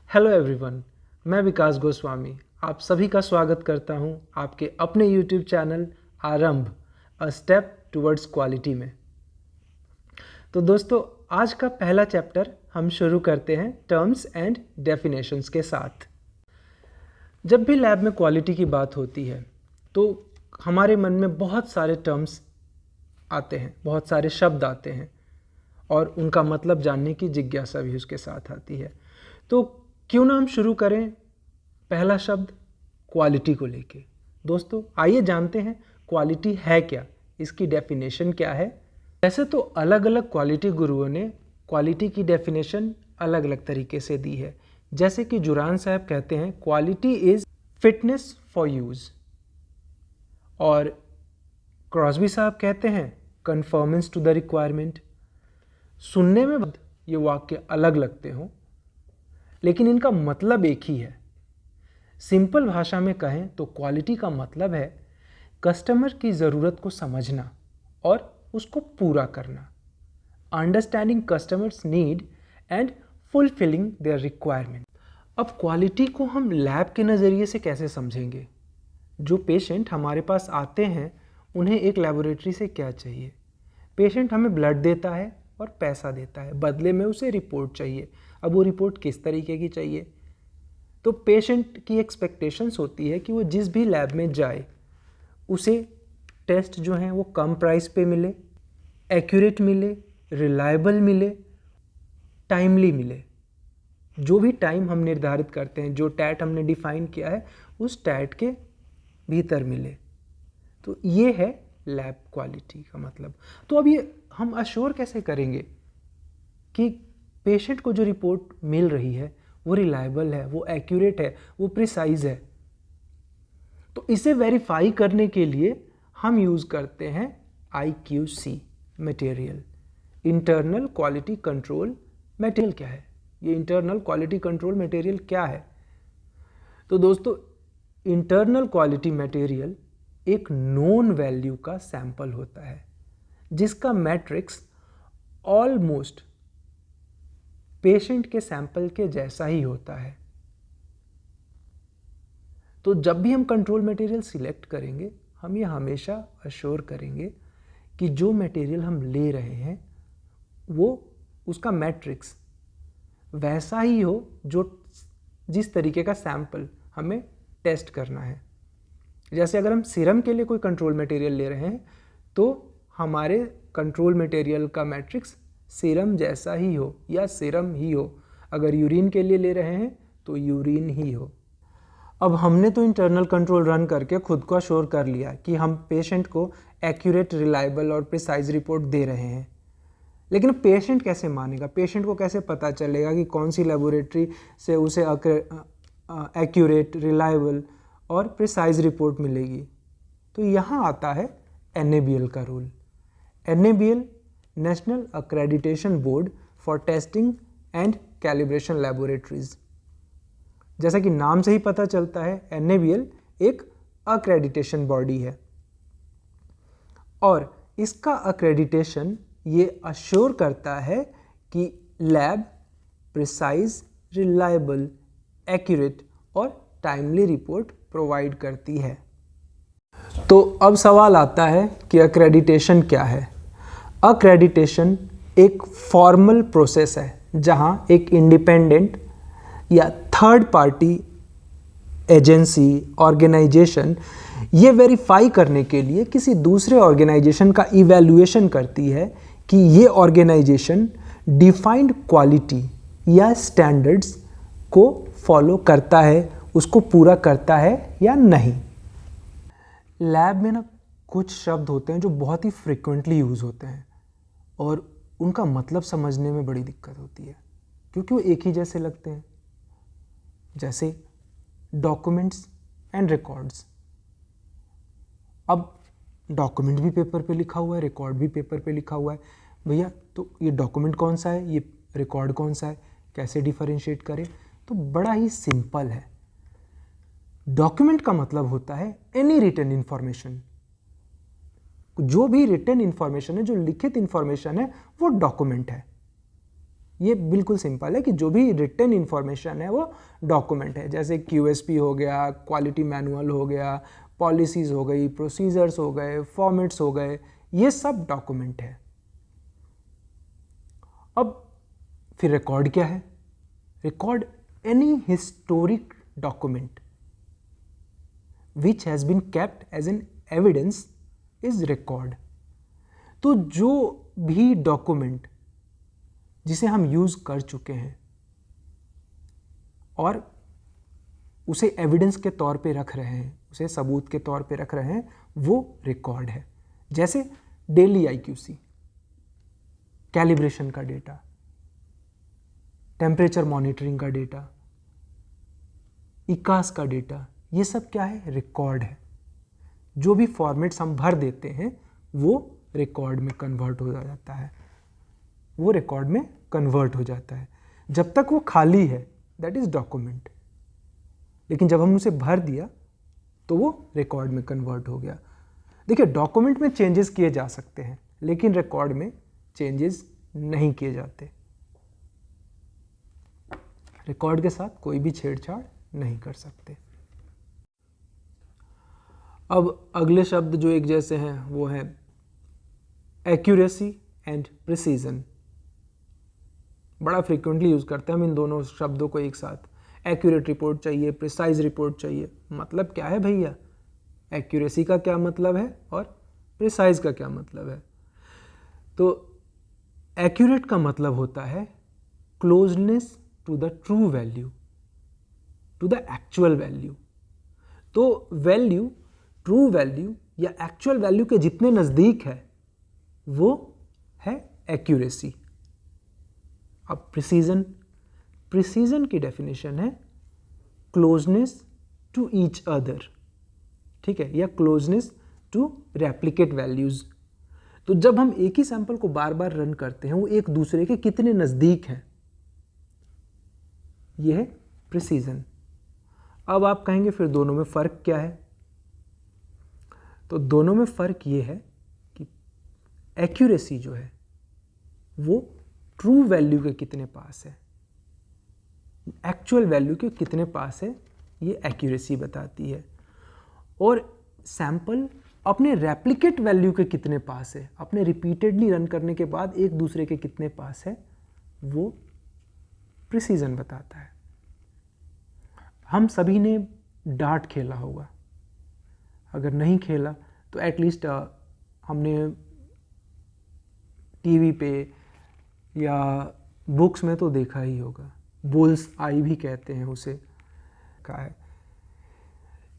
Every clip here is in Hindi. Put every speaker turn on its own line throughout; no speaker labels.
हेलो एवरीवन, मैं विकास गोस्वामी आप सभी का स्वागत करता हूं आपके अपने यूट्यूब चैनल आरंभ अ स्टेप टुवर्ड्स क्वालिटी में। तो दोस्तों, आज का पहला चैप्टर हम शुरू करते हैं टर्म्स एंड डेफिनेशंस के साथ। जब भी लैब में क्वालिटी की बात होती है तो हमारे मन में बहुत सारे टर्म्स आते हैं, बहुत सारे शब्द आते हैं और उनका मतलब जानने की जिज्ञासा भी उसके साथ आती है। तो क्यों ना हम शुरू करें पहला शब्द क्वालिटी को लेके। दोस्तों, आइए जानते हैं क्वालिटी है क्या, इसकी डेफिनेशन क्या है। वैसे तो अलग अलग क्वालिटी गुरुओं ने क्वालिटी की डेफिनेशन अलग अलग तरीके से दी है। जैसे कि जुरान साहब कहते हैं quality is fitness for use, और क्रॉसबी साहब कहते हैं कन्फर्मेंस टू द रिक्वायरमेंट। सुनने में ये वाक्य अलग लगते हों, लेकिन इनका मतलब एक ही है। सिंपल भाषा में कहें तो क्वालिटी का मतलब है कस्टमर की ज़रूरत को समझना और उसको पूरा करना। Understanding customers need and fulfilling their requirement. अब क्वालिटी को हम लैब के नज़रिए से कैसे समझेंगे? जो पेशेंट हमारे पास आते हैं उन्हें एक लेबोरेटरी से क्या चाहिए? पेशेंट हमें ब्लड देता है और पैसा देता है, बदले में उसे रिपोर्ट चाहिए। अब वो रिपोर्ट किस तरीके की चाहिए? तो पेशेंट की एक्सपेक्टेशंस होती है कि वो जिस भी लैब में जाए उसे टेस्ट जो हैं वो कम प्राइस पे मिले, एक्यूरेट मिले, रिलायबल मिले, टाइमली मिले। जो भी टाइम हम निर्धारित करते हैं, जो टैट हमने डिफाइन किया है, उस टैट के भीतर मिले। तो ये है लैब क्वालिटी का मतलब। तो अब ये हम अश्योर कैसे करेंगे कि पेशेंट को जो रिपोर्ट मिल रही है वो रिलायबल है, वो एक्यूरेट है, वो प्रिसाइज है? तो इसे वेरीफाई करने के लिए हम यूज़ करते हैं IQC material, internal quality control material. क्या है ये इंटरनल क्वालिटी कंट्रोल मटेरियल? क्या है? तो दोस्तों, इंटरनल क्वालिटी मटेरियल एक नोन वैल्यू का सैंपल होता है जिसका मैट्रिक्स ऑलमोस्ट पेशेंट के सैंपल के जैसा ही होता है। तो जब भी हम कंट्रोल मटेरियल सिलेक्ट करेंगे, हम ये हमेशा अश्योर करेंगे कि जो मटेरियल हम ले रहे हैं वो उसका मैट्रिक्स वैसा ही हो जो जिस तरीके का सैंपल हमें टेस्ट करना है। जैसे अगर हम सीरम के लिए कोई कंट्रोल मटेरियल ले रहे हैं तो हमारे कंट्रोल मटेरियल का मैट्रिक्स सीरम जैसा ही हो या सीरम ही हो। अगर यूरिन के लिए ले रहे हैं तो यूरिन ही हो। अब हमने तो इंटरनल कंट्रोल रन करके खुद को अश्योर कर लिया कि हम पेशेंट को एक्यूरेट, रिलायबल और प्रिसाइज रिपोर्ट दे रहे हैं, लेकिन पेशेंट कैसे मानेगा? पेशेंट को कैसे पता चलेगा कि कौन सी लेबोरेटरी से उसे एक्यूरेट, रिलायबल और प्रिसाइज रिपोर्ट मिलेगी? तो यहाँ आता है NABL का rule. NABL national accreditation board for testing and calibration laboratories. जैसा कि नाम से ही पता चलता है, NABL एक अक्रेडिटेशन बॉडी है और इसका अक्रेडिटेशन ये अश्योर करता है कि लैब प्रिसाइज, रिलायबल, एक्यूरेट और टाइमली रिपोर्ट प्रोवाइड करती है। तो अब सवाल आता है कि अक्रेडिटेशन क्या है? अक्रेडिटेशन एक फॉर्मल प्रोसेस है जहां एक इंडिपेंडेंट या थर्ड पार्टी एजेंसी, ऑर्गेनाइजेशन ये वेरीफाई करने के लिए किसी दूसरे ऑर्गेनाइजेशन का इवैल्यूएशन करती है कि ये ऑर्गेनाइजेशन डिफाइंड क्वालिटी या स्टैंडर्ड्स को फॉलो करता है, उसको पूरा करता है या नहीं। लैब में ना कुछ शब्द होते हैं जो बहुत ही फ्रिक्वेंटली यूज़ होते हैं और उनका मतलब समझने में बड़ी दिक्कत होती है क्योंकि वो एक ही जैसे लगते हैं। जैसे डॉक्यूमेंट्स एंड रिकॉर्ड्स। अब डॉक्यूमेंट भी पेपर पे लिखा हुआ है, रिकॉर्ड भी पेपर पे लिखा हुआ है। भैया, तो ये डॉक्यूमेंट कौन सा है, ये रिकॉर्ड कौन सा है, कैसे डिफरेंशिएट करें? तो बड़ा ही सिंपल है। डॉक्यूमेंट का मतलब होता है एनी रिटन इंफॉर्मेशन। जो भी रिटन इंफॉर्मेशन है, जो लिखित इंफॉर्मेशन है, वो डॉक्यूमेंट है। ये बिल्कुल सिंपल है कि जो भी रिटन इन्फॉर्मेशन है वो डॉक्यूमेंट है। जैसे QSP हो गया, क्वालिटी मैनुअल हो गया, पॉलिसीज़ हो गई, प्रोसीजर्स हो गए, फॉर्मेट्स हो गए, ये सब डॉक्यूमेंट है। अब फिर रिकॉर्ड क्या है? Record any historic document which has been kept as an evidence is record. तो जो भी डॉक्यूमेंट जिसे हम यूज़ कर चुके हैं और उसे एविडेंस के तौर पे रख रहे हैं, उसे सबूत के तौर पे रख रहे हैं, वो रिकॉर्ड है। जैसे डेली IQC, कैलिब्रेशन का डेटा, टेम्परेचर मॉनिटरिंग का डेटा, इकास का डेटा, ये सब क्या है? रिकॉर्ड है। जो भी फॉर्मेट्स हम भर देते हैं वो रिकॉर्ड में कन्वर्ट हो जाता है, वो रिकॉर्ड में कन्वर्ट हो जाता है। जब तक वो खाली है दैट इज डॉक्यूमेंट, लेकिन जब हम उसे भर दिया तो वो रिकॉर्ड में कन्वर्ट हो गया। देखिए, डॉक्यूमेंट में चेंजेस किए जा सकते हैं लेकिन रिकॉर्ड में चेंजेस नहीं किए जाते। रिकॉर्ड के साथ कोई भी छेड़छाड़ नहीं कर सकते। अब अगले शब्द जो एक जैसे हैं वो है एक्यूरेसी एंड प्रिसीजन। बड़ा फ्रीक्वेंटली यूज़ करते हैं हम इन दोनों शब्दों को एक साथ। एक्यूरेट रिपोर्ट चाहिए, प्रिसाइज रिपोर्ट चाहिए। मतलब क्या है भैया? एक्यूरेसी का क्या मतलब है और प्रिसाइज का क्या मतलब है? तो एक्यूरेट का मतलब होता है closeness to the true value, to the actual value. तो वैल्यू ट्रू वैल्यू या एक्चुअल वैल्यू के जितने नज़दीक है वो है एक्यूरेसी। अब प्रिसीजन, प्रिसीजन की डेफिनेशन है क्लोजनेस टू ईच अदर, ठीक है, या क्लोजनेस टू रेप्लिकेट वैल्यूज़। तो जब हम एक ही सैंपल को बार बार रन करते हैं वो एक दूसरे के कितने नज़दीक हैं, यह है प्रिसीजन। अब आप कहेंगे फिर दोनों में फ़र्क क्या है? तो दोनों में फ़र्क ये है कि एक्यूरेसी जो है वो ट्रू वैल्यू के कितने पास है, एक्चुअल वैल्यू के कितने पास है, ये एक्यूरेसी बताती है। और सैंपल अपने रेप्लिकेट वैल्यू के कितने पास है, अपने रिपीटेडली रन करने के बाद एक दूसरे के कितने पास है, वो प्रिसीजन बताता है। हम सभी ने डार्ट खेला होगा, अगर नहीं खेला तो एटलीस्ट हमने टीवी पे या बुक्स में तो देखा ही होगा। बुल्स आई भी कहते हैं उसे, कहा है।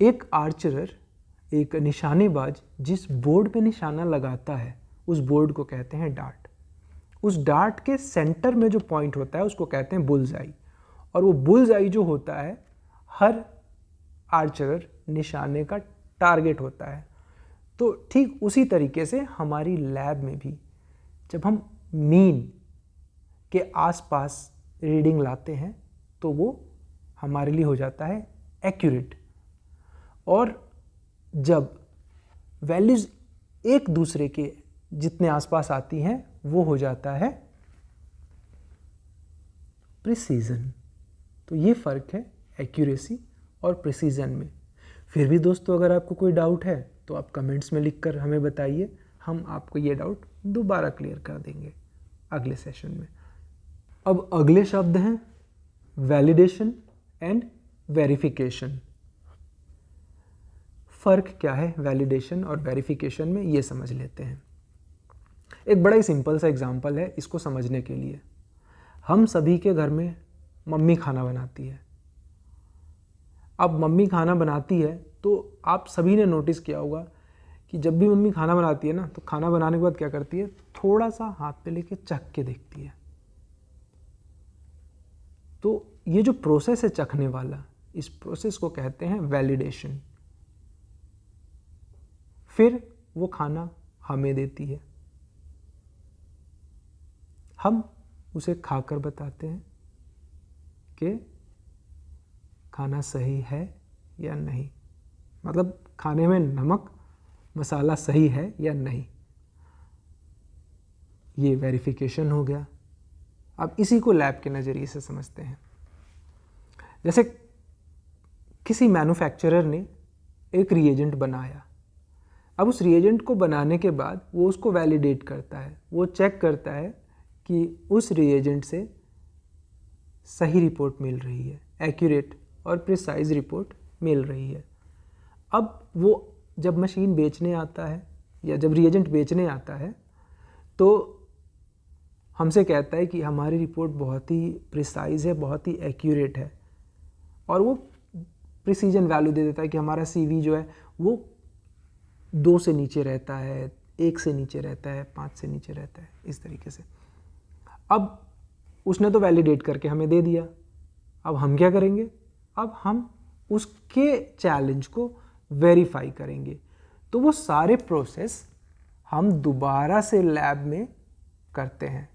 एक आर्चरर, एक निशानेबाज जिस बोर्ड पे निशाना लगाता है उस बोर्ड को कहते हैं डार्ट। उस डार्ट के सेंटर में जो पॉइंट होता है उसको कहते हैं बुल्स आई। और वो बुल्स आई जो होता है हर आर्चरर निशाने का टारगेट होता है। तो ठीक उसी तरीके से हमारी लैब में भी जब हम मीन के आसपास रीडिंग लाते हैं तो वो हमारे लिए हो जाता है एक्यूरेट। और जब वैल्यूज़ एक दूसरे के जितने आसपास आती हैं वो हो जाता है प्रिसीजन। तो ये फ़र्क है एक्यूरेसी और प्रिसीजन में। फिर भी दोस्तों अगर आपको कोई डाउट है तो आप कमेंट्स में लिखकर हमें बताइए, हम आपको ये डाउट दोबारा क्लियर कर देंगे अगले सेशन में। अब अगले शब्द हैं वैलिडेशन एंड वेरिफिकेशन। फ़र्क क्या है वैलिडेशन और वेरिफिकेशन में, ये समझ लेते हैं। एक बड़ा ही सिंपल सा एग्जांपल है इसको समझने के लिए। हम सभी के घर में मम्मी खाना बनाती है। अब मम्मी खाना बनाती है तो आप सभी ने नोटिस किया होगा कि जब भी मम्मी खाना बनाती है ना तो खाना बनाने के बाद क्या करती है, थोड़ा सा हाथ पे लेके चख के देखती है। तो ये जो प्रोसेस है चखने वाला, इस प्रोसेस को कहते हैं वैलिडेशन। फिर वो खाना हमें देती है, हम उसे खाकर बताते हैं कि खाना सही है या नहीं, मतलब खाने में नमक मसाला सही है या नहीं। ये वेरिफिकेशन हो गया। अब इसी को लैब के नज़रिए से समझते हैं। जैसे किसी मैन्युफैक्चरर ने एक रिएजेंट बनाया, अब उस रिएजेंट को बनाने के बाद वो उसको वैलिडेट करता है, वो चेक करता है कि उस रिएजेंट से सही रिपोर्ट मिल रही है, एक्यूरेट और प्रिसाइज रिपोर्ट मिल रही है। अब वो जब मशीन बेचने आता है या जब रिएजेंट बेचने आता है तो हमसे कहता है कि हमारी रिपोर्ट बहुत ही प्रिसाइज है, बहुत ही एक्यूरेट है, और वो प्रिसीजन वैल्यू दे देता है कि हमारा CV जो है वो 2 से नीचे रहता है, 1 से नीचे रहता है, 5 से नीचे रहता है, इस तरीके से। अब उसने तो वैलिडेट करके हमें दे दिया, अब हम क्या करेंगे? अब हम उसके चैलेंज को वेरीफाई करेंगे। तो वो सारे प्रोसेस हम दोबारा से लैब में करते हैं।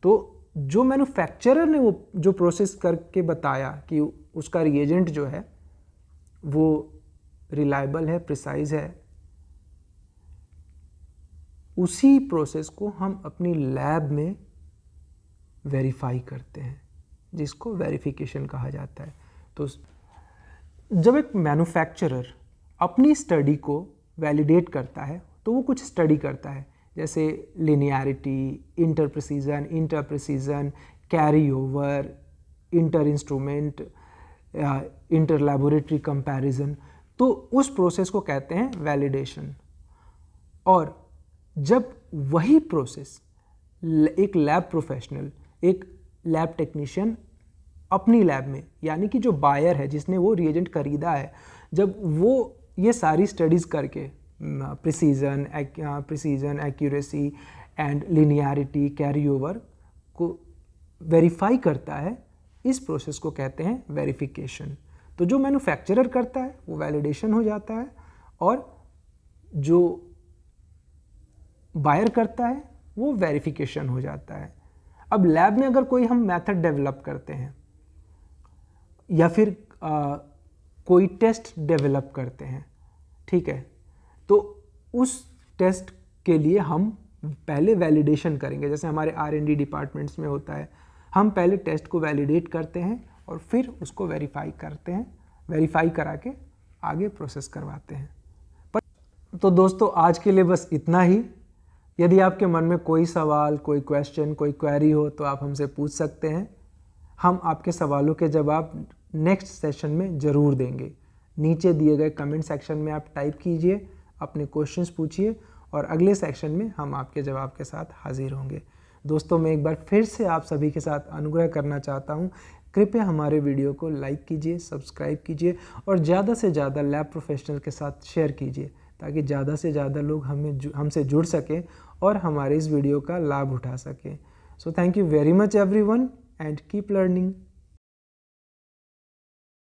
तो जो मैन्युफैक्चरर ने वो जो प्रोसेस करके बताया कि उसका रिएजेंट जो है वो रिलायबल है, प्रिसाइज है, उसी प्रोसेस को हम अपनी लैब में वेरीफाई करते हैं, जिसको वेरिफिकेशन कहा जाता है। तो जब एक मैन्युफैक्चरर अपनी स्टडी को वैलिडेट करता है तो वो कुछ स्टडी करता है, जैसे linearity, inter precision, carry over, inter instrument, inter laboratory comparison. तो उस प्रोसेस को कहते हैं वैलिडेशन। और जब वही प्रोसेस एक लैब प्रोफेशनल, एक लैब टेक्नीशियन अपनी लैब में, यानी कि जो बायर है जिसने वो रिएजेंट खरीदा है, जब वो ये सारी स्टडीज़ करके precision, accuracy and linearity, carry over को वेरीफाई करता है, इस प्रोसेस को कहते हैं वेरिफिकेशन। तो जो मैन्युफैक्चरर करता है वो वैलिडेशन हो जाता है, और जो बायर करता है वो वेरिफिकेशन हो जाता है। अब लैब में अगर कोई हम मेथड डेवलप करते हैं या फिर कोई टेस्ट डेवलप करते हैं, ठीक है, तो उस टेस्ट के लिए हम पहले वैलिडेशन करेंगे। जैसे हमारे R&D डिपार्टमेंट्स में होता है, हम पहले टेस्ट को वैलिडेट करते हैं और फिर उसको वेरीफाई करते हैं, वेरीफाई करा के आगे प्रोसेस करवाते हैं। तो दोस्तों आज के लिए बस इतना ही। यदि आपके मन में कोई सवाल, कोई क्वेश्चन, कोई क्वेरी हो तो आप हमसे पूछ सकते हैं। हम आपके सवालों के जवाब नेक्स्ट सेशन में ज़रूर देंगे। नीचे दिए गए कमेंट सेक्शन में आप टाइप कीजिए, अपने क्वेश्चंस पूछिए, और अगले सेक्शन में हम आपके जवाब के साथ हाजिर होंगे। दोस्तों मैं एक बार फिर से आप सभी के साथ अनुग्रह करना चाहता हूँ, कृपया हमारे वीडियो को लाइक कीजिए, सब्सक्राइब कीजिए और ज़्यादा से ज़्यादा लैब प्रोफेशनल के साथ शेयर कीजिए, ताकि ज़्यादा से ज़्यादा लोग हमसे जुड़ सकें और हमारे इस वीडियो का लाभ उठा सकें। So thank you very much everyone and keep learning.